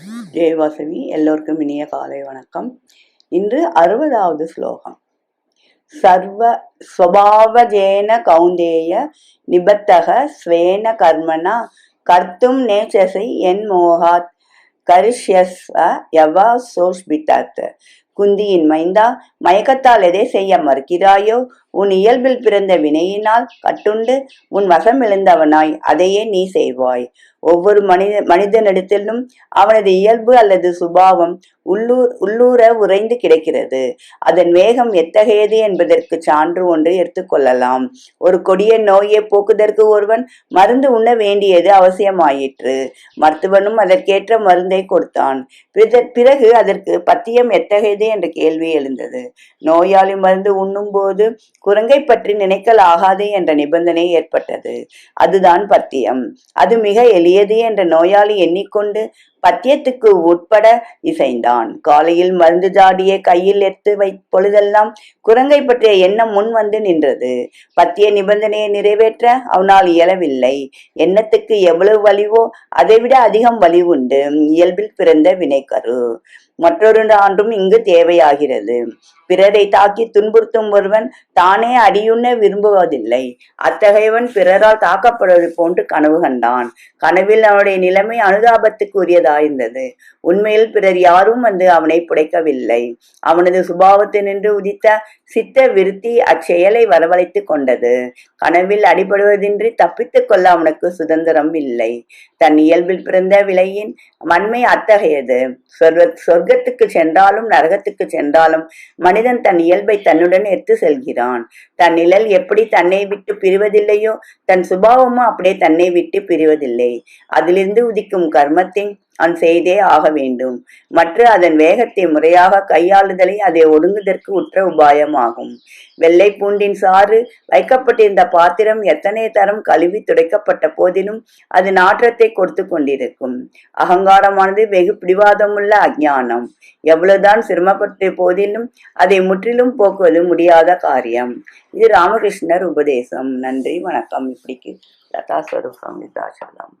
ஜெயவாசவி எல்லோருக்கும் இனிய காலை வணக்கம். இன்று 60வது ஸ்லோகம். சர்வ ஸ்வபாவஜேன கௌந்தேய நிபத்தக ஸ்வேன கர்மணா கர்த்தும் நேச்சசி என் மோகாத் கரிஷ்யஸ்வ யவா சோஷ்பிதாத். குந்தியின் மைந்தா, மயக்கத்தால் எதை செய்ய மறுக்கிறாயோ, உன் இயல்பில் பிறந்த வினையினால் கட்டுண்டு உன் வசமிழந்தவனாய் அதையே நீ செய்வாய். ஒவ்வொரு மனிதனிடத்திலும் அவனது இயல்பு அல்லது சுபாவம் உள்ளூர உறைந்து கிடக்கிறது. அதன் வேகம் எத்தகையது என்பதற்கு சான்று ஒன்று எடுத்துக்கொள்ளலாம். ஒரு கொடிய நோயை போக்குதற்கு ஒருவன் மருந்து உண்ண வேண்டியது அவசியமாயிற்று. மருத்துவனும் அதற்கேற்ற மருந்தை கொடுத்தான். பிறகு அதற்கு பத்தியம் எத்தகையது என்ற கேள்வி எழுந்தது. நோயாளி மருந்து உண்ணும் போது குரங்கை பற்றி நினைக்கல் ஆகாது என்ற நிபந்தனை ஏற்பட்டது. அதுதான் பத்தியம். அது மிக எளியது என்ற நோயாளி எண்ணிக்கொண்டு பத்தியத்துக்கு உட்பட இசைந்தான். காலையில் மருந்து ஜாடியை கையில் எடுத்து பொழுதெல்லாம் குரங்கை பற்றிய எண்ணம் முன் வந்து நின்றது. பத்திய நிபந்தனையை நிறைவேற்ற அவனால் இயலவில்லை. எண்ணத்துக்கு எவ்வளவு வலிவோ அதைவிட அதிகம் வலிவுண்டு இயல்பில் பிறந்த வினைக்கரு. மற்றொரு ஆண்டும் இங்கு தேவையாகிறது. பிறரை தாக்கி துன்புறுத்தும் ஒருவன் தானே அடியுண்ண விரும்புவதில்லை. அத்தகையவன் பிறரால் தாக்கப்படுவது போன்று கனவு கண்டான். கனவில் அவனுடைய நிலைமை அனுதாபத்துக்கு உரியதாயிருந்தது. உண்மையில் பிறர் யாரும் வந்து அவனை புடைக்கவில்லை. அவனது சுபாவத்தினின்று உதித்த சித்த விருத்தி அச்செயலை வரவழைத்து கொண்டது. கனவில் அடிபடுவதின்றி தப்பித்துக் கொள்ள அவனுக்கு சுதந்திரம் இல்லை. தன் இயல்பில் பிறந்த விலையின் வன்மை அத்தகையது. சொர்க்கத்துக்கு சென்றாலும் நரகத்துக்கு சென்றாலும் மனிதன் தன் இயல்பை தன்னுடன் எடுத்து செல்கிறான். தன் நிழல் எப்படி தன்னை விட்டு பிரிவதில்லையோ தன் சுபாவமும் அப்படியே தன்னை விட்டு பிரிவதில்லை. அதிலிருந்து உதிக்கும் கர்மத்தை அவன் செய்தே ஆக வேண்டும். மற்ற அதன் வேகத்தை முறையாக கையாளுதலை அதை ஒடுங்குதற்கு உற்ற உபாயமாகும். வெள்ளை பூண்டின் சாறு வைக்கப்பட்டிருந்த பாத்திரம் எத்தனை தரம் கழுவி துடைக்கப்பட்ட போதிலும் அது நாற்றத்தை கொடுத்து கொண்டிருக்கும். அகங்காரமானது வெகு பிடிவாதமுள்ள அஞ்ஞானம். எவ்வளவுதான் சிரமப்பட்ட போதிலும் அதை முற்றிலும் போக்குவது முடியாத காரியம். இது ராமகிருஷ்ணர் உபதேசம். நன்றி, வணக்கம். இப்படிக்கு லதா ஸ்வரூபம் விதாசலம்.